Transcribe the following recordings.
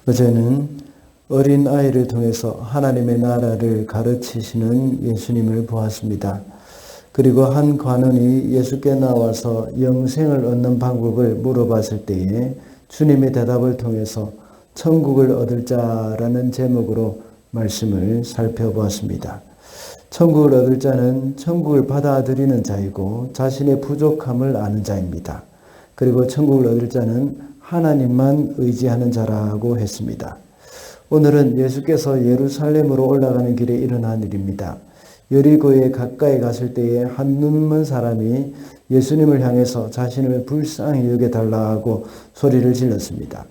어제는 어린 아이를 통해서 하나님의 나라를 가르치시는 예수님을 보았습니다. 그리고 한 관원이 예수께 나와서 영생을 얻는 방법을 물어봤을 때에 주님의 대답을 통해서 천국을 얻을 자라는 제목으로 말씀을 살펴보았습니다. 천국을 얻을 자는 천국을 받아들이는 자이고 자신의 부족함을 아는 자입니다. 그리고 천국을 얻을 자는 하나님만 의지하는 자라고 했습니다. 오늘은 예수께서 예루살렘으로 올라가는 길에 일어난 일입니다. 여리고에 가까이 갔을 때에 한 눈먼 사람이 예수님을 향해서 자신을 불쌍히 여겨달라고 소리를 질렀습니다.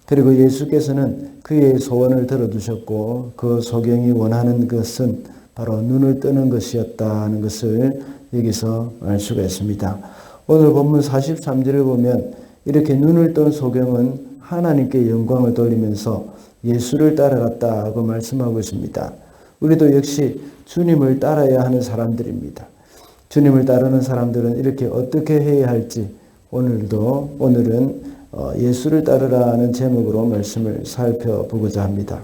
그리고 예수께서는 그의 소원을 들어주셨고 그 소경이 원하는 것은 바로 눈을 뜨는 것이었다는 것을 여기서 알 수가 있습니다. 오늘 본문 43절을 보면 이렇게 눈을 뜬 소경은 하나님께 영광을 돌리면서 예수를 따라갔다고 말씀하고 있습니다. 우리도 역시 주님을 따라야 하는 사람들입니다. 주님을 따르는 사람들은 이렇게 어떻게 해야 할지 오늘은 예수를 따르라는 제목으로 말씀을 살펴보고자 합니다.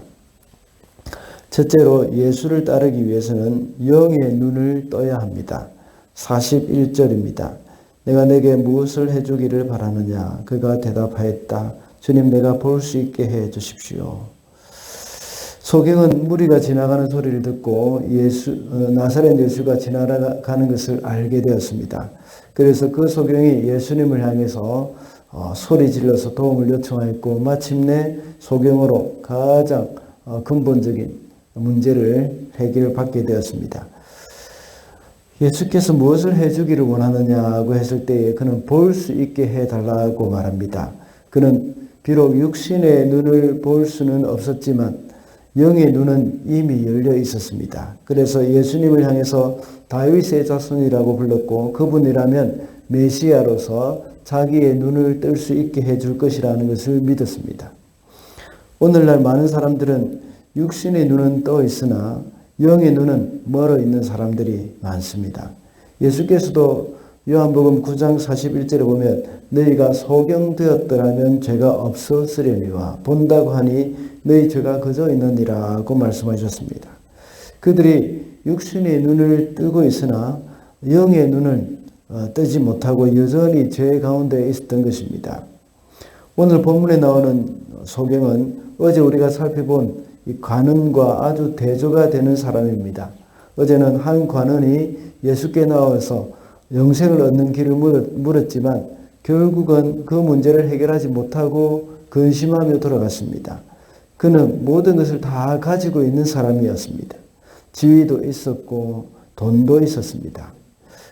첫째로 예수를 따르기 위해서는 영의 눈을 떠야 합니다. 41절입니다. 내가 내게 무엇을 해주기를 바라느냐? 그가 대답하였다. 주님, 내가 볼 수 있게 해 주십시오. 소경은 무리가 지나가는 소리를 듣고 나사렛 예수가 지나가는 것을 알게 되었습니다. 그래서 그 소경이 예수님을 향해서 소리 질러서 도움을 요청하였고 마침내 소경으로 가장 근본적인 문제를 해결받게 되었습니다. 예수께서 무엇을 해주기를 원하느냐고 했을 때에 그는 볼 수 있게 해달라고 말합니다. 그는 비록 육신의 눈을 볼 수는 없었지만 영의 눈은 이미 열려 있었습니다. 그래서 예수님을 향해서 다윗의 자손이라고 불렀고 그분이라면 메시아로서 자기의 눈을 뜰 수 있게 해줄 것이라는 것을 믿었습니다. 오늘날 많은 사람들은 육신의 눈은 떠 있으나 영의 눈은 멀어 있는 사람들이 많습니다. 예수께서도 요한복음 9장 41절에 보면 너희가 소경되었더라면 죄가 없었으려니와 본다고 하니 너희 죄가 그저 있느니라고 말씀하셨습니다. 그들이 육신의 눈을 뜨고 있으나 영의 눈을 뜨지 못하고 여전히 죄 가운데 있었던 것입니다. 오늘 본문에 나오는 소경은 어제 우리가 살펴본 이 관원과 아주 대조가 되는 사람입니다. 어제는 한 관원이 예수께 나와서 영생을 얻는 길을 물었지만 결국은 그 문제를 해결하지 못하고 근심하며 돌아갔습니다. 그는 모든 것을 다 가지고 있는 사람이었습니다. 지위도 있었고 돈도 있었습니다.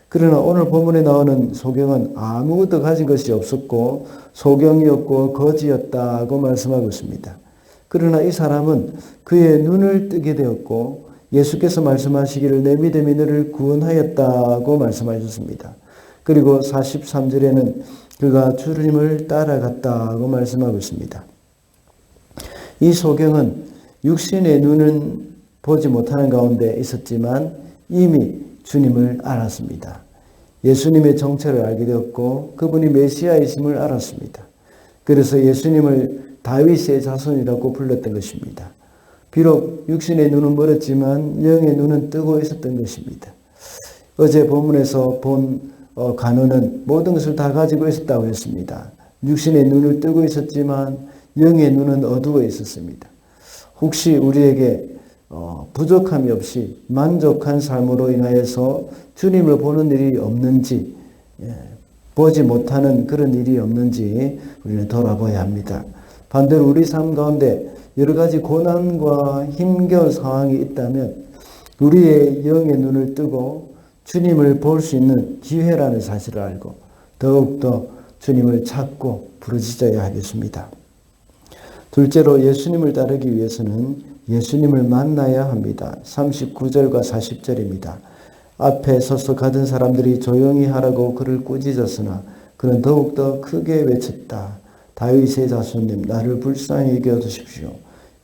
그러나 오늘 본문에 나오는 소경은 아무것도 가진 것이 없었고 소경이었고 거지였다고 말씀하고 있습니다. 그러나 이 사람은 그의 눈을 뜨게 되었고 예수께서 말씀하시기를 내 믿음이 너를 구원하였다고 말씀하셨습니다. 그리고 43절에는 그가 주님을 따라갔다고 말씀하고 있습니다. 이 소경은 육신의 눈은 보지 못하는 가운데 있었지만 이미 주님을 알았습니다. 예수님의 정체를 알게 되었고 그분이 메시아이심을 알았습니다. 그래서 예수님을 다윗의 자손이라고 불렀던 것입니다. 비록 육신의 눈은 멀었지만 영의 눈은 뜨고 있었던 것입니다. 어제 본문에서 본 관원은 모든 것을 다 가지고 있었다고 했습니다. 육신의 눈을 뜨고 있었지만 영의 눈은 어두워 있었습니다. 혹시 우리에게 부족함이 없이 만족한 삶으로 인하여서 주님을 보는 일이 없는지 보지 못하는 그런 일이 없는지 우리는 돌아봐야 합니다. 반대로 우리 삶 가운데 여러 가지 고난과 힘겨운 상황이 있다면 우리의 영의 눈을 뜨고 주님을 볼 수 있는 기회라는 사실을 알고 더욱더 주님을 찾고 부르짖어야 하겠습니다. 둘째로 예수님을 따르기 위해서는 예수님을 만나야 합니다. 39절과 40절입니다. 앞에 서서 가던 사람들이 조용히 하라고 그를 꾸짖었으나 그는 더욱더 크게 외쳤다. 다윗의 자손님 나를 불쌍히 여겨주십시오.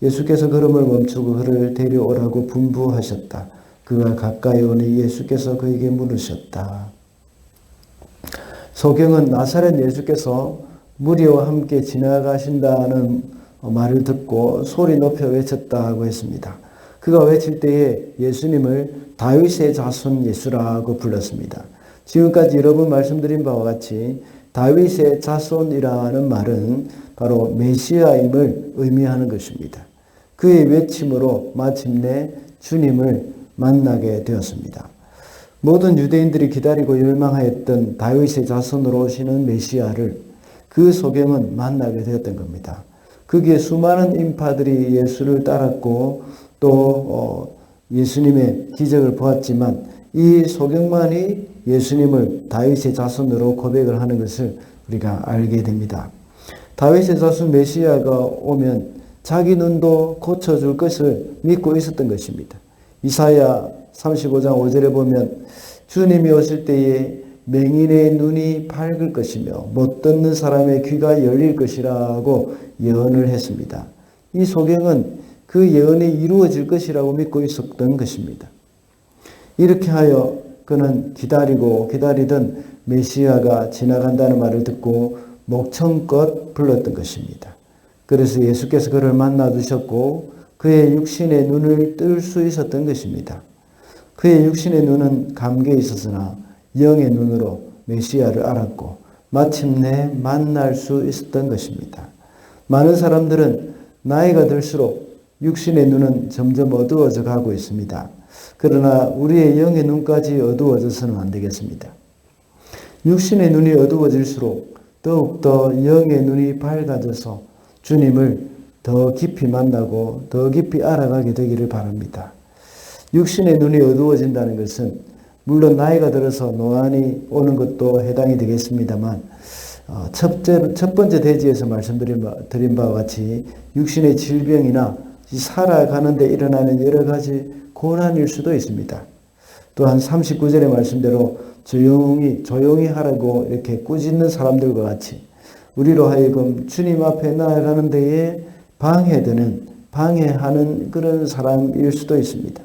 예수께서 걸음을 멈추고 그를 데려오라고 분부하셨다. 그가 가까이 오니 예수께서 그에게 물으셨다. 소경은 나사렛 예수께서 무리와 함께 지나가신다는 말을 듣고 소리 높여 외쳤다고 했습니다. 그가 외칠 때에 예수님을 다윗의 자손 예수라고 불렀습니다. 지금까지 여러 번 말씀드린 바와 같이 다윗의 자손이라는 말은 바로 메시아임을 의미하는 것입니다. 그의 외침으로 마침내 주님을 만나게 되었습니다. 모든 유대인들이 기다리고 열망하였던 다윗의 자손으로 오시는 메시아를 그 소경은 만나게 되었던 겁니다. 거기에 수많은 인파들이 예수를 따랐고 또 예수님의 기적을 보았지만 이 소경만이 예수님을 다윗의 자손으로 고백을 하는 것을 우리가 알게 됩니다. 다윗의 자손 메시아가 오면 자기 눈도 고쳐줄 것을 믿고 있었던 것입니다. 이사야 35장 5절에 보면 주님이 오실 때에 맹인의 눈이 밝을 것이며 못 듣는 사람의 귀가 열릴 것이라고 예언을 했습니다. 이 소경은 그 예언이 이루어질 것이라고 믿고 있었던 것입니다. 이렇게 하여 그는 기다리던 메시아가 지나간다는 말을 듣고 목청껏 불렀던 것입니다. 그래서 예수께서 그를 만나 주셨고 그의 육신의 눈을 뜰 수 있었던 것입니다. 그의 육신의 눈은 감개에 있었으나 영의 눈으로 메시아를 알았고 마침내 만날 수 있었던 것입니다. 많은 사람들은 나이가 들수록 육신의 눈은 점점 어두워져 가고 있습니다. 그러나 우리의 영의 눈까지 어두워져서는 안 되겠습니다. 육신의 눈이 어두워질수록 더욱더 영의 눈이 밝아져서 주님을 더 깊이 만나고 더 깊이 알아가게 되기를 바랍니다. 육신의 눈이 어두워진다는 것은 물론 나이가 들어서 노안이 오는 것도 해당이 되겠습니다만 첫 번째 대지에서 말씀드린 바와 같이 육신의 질병이나 살아가는 데 일어나는 여러 가지 고난일 수도 있습니다. 또한 39절의 말씀대로 조용히 하라고 이렇게 꾸짖는 사람들과 같이 우리로 하여금 주님 앞에 나아가는 데에 방해하는 그런 사람일 수도 있습니다.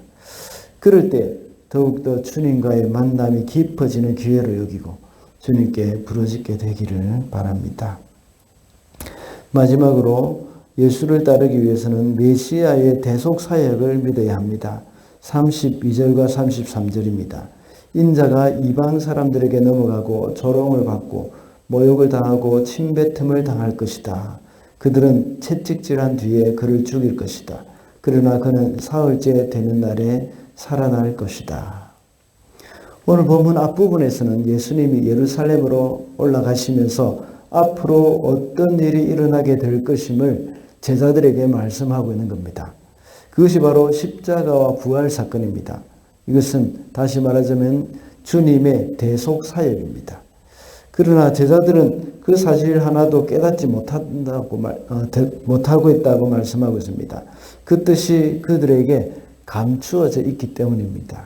그럴 때 더욱더 주님과의 만남이 깊어지는 기회로 여기고 주님께 부르짖게 되기를 바랍니다. 마지막으로 예수를 따르기 위해서는 메시아의 대속 사역을 믿어야 합니다. 32절과 33절입니다. 인자가 이방 사람들에게 넘어가고 조롱을 받고 모욕을 당하고 침뱉음을 당할 것이다. 그들은 채찍질한 뒤에 그를 죽일 것이다. 그러나 그는 사흘째 되는 날에 살아날 것이다. 오늘 본문 앞부분에서는 예수님이 예루살렘으로 올라가시면서 앞으로 어떤 일이 일어나게 될 것임을 제자들에게 말씀하고 있는 겁니다. 그것이 바로 십자가와 부활 사건입니다. 이것은 다시 말하자면 주님의 대속 사역입니다. 그러나 제자들은 그 사실 하나도 깨닫지 못하고 있다고 말씀하고 있습니다. 그 뜻이 그들에게 감추어져 있기 때문입니다.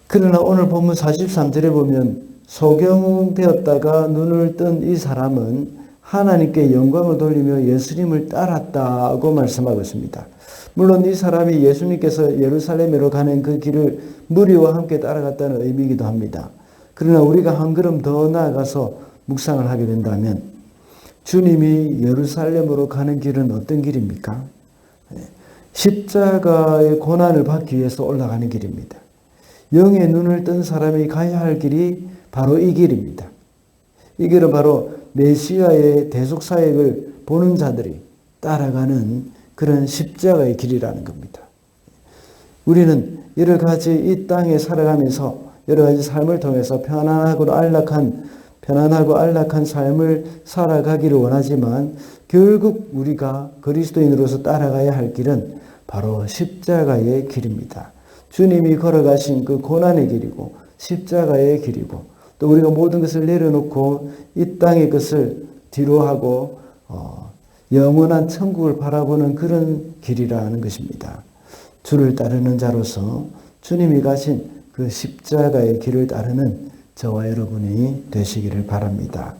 그러나 오늘 본문 43절에 보면 소경되었다가 눈을 뜬 이 사람은 하나님께 영광을 돌리며 예수님을 따랐다고 말씀하고 있습니다. 물론 이 사람이 예수님께서 예루살렘으로 가는 그 길을 무리와 함께 따라갔다는 의미이기도 합니다. 그러나 우리가 한 걸음 더 나아가서 묵상을 하게 된다면 주님이 예루살렘으로 가는 길은 어떤 길입니까? 십자가의 고난을 받기 위해서 올라가는 길입니다. 영의 눈을 뜬 사람이 가야 할 길이 바로 이 길입니다. 이 길은 바로 메시아의 대속 사역을 보는 자들이 따라가는 그런 십자가의 길이라는 겁니다. 우리는 여러 가지 이 땅에 살아가면서 여러 가지 삶을 통해서 편안하고 안락한 삶을 살아가기를 원하지만 결국 우리가 그리스도인으로서 따라가야 할 길은 바로 십자가의 길입니다. 주님이 걸어가신 그 고난의 길이고 십자가의 길이고 또 우리가 모든 것을 내려놓고 이 땅의 것을 뒤로하고 영원한 천국을 바라보는 그런 길이라는 것입니다. 주를 따르는 자로서 주님이 가신 그 십자가의 길을 따르는 저와 여러분이 되시기를 바랍니다.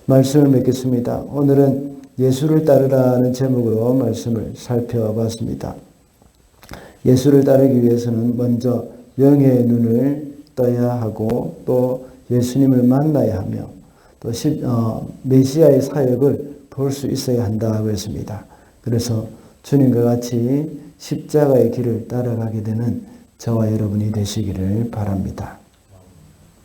말씀을 맺겠습니다. 오늘은 예수를 따르라는 제목으로 말씀을 살펴봤습니다. 예수를 따르기 위해서는 먼저 영의 눈을 떠야 하고 또 예수님을 만나야 하며 또 메시아의 사역을 볼 수 있어야 한다고 했습니다. 그래서 주님과 같이 십자가의 길을 따라가게 되는 저와 여러분이 되시기를 바랍니다.